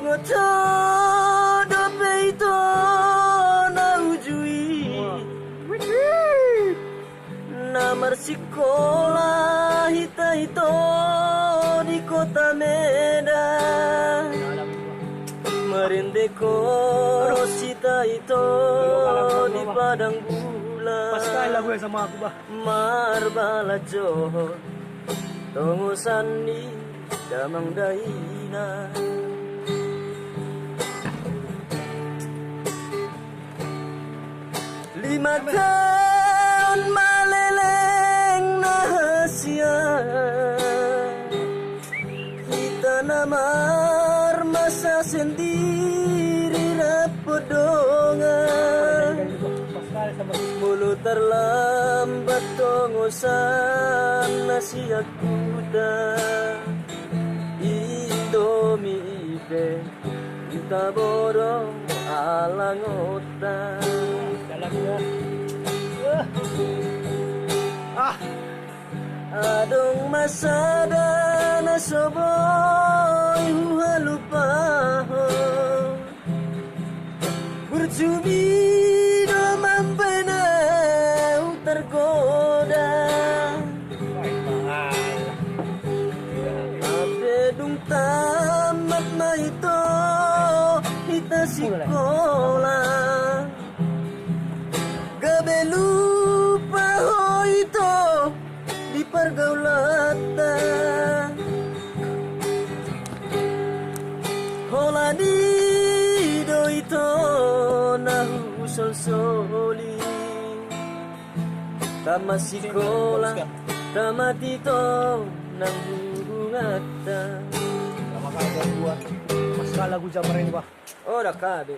Ngoto dope ito na ujui Namar sekolah hita ito di kota Medan Merindeko sita ito di padang bulan Paskal lagu yang sama aku bah. Marbala Johor Tongosan ni damang daina Lima tahun maleleng na hasia Kita namar masa sendiri rapodongan Paskal sama Mulut terlambat tongosan nasi kuda Indomie ipe kita borong alang otak dalam ya. Adong masada na soboy huhalupa Bercumi do mampena tergoda Abedung tamat maito kita sekolah Gabe lupa ho itu di pergaulatan Holani do itu nahu sol-soli Tama sekolah tamat itu nang hubungatan Sama kali gua. Paskal lagu zaman ini bah. Oh dah kade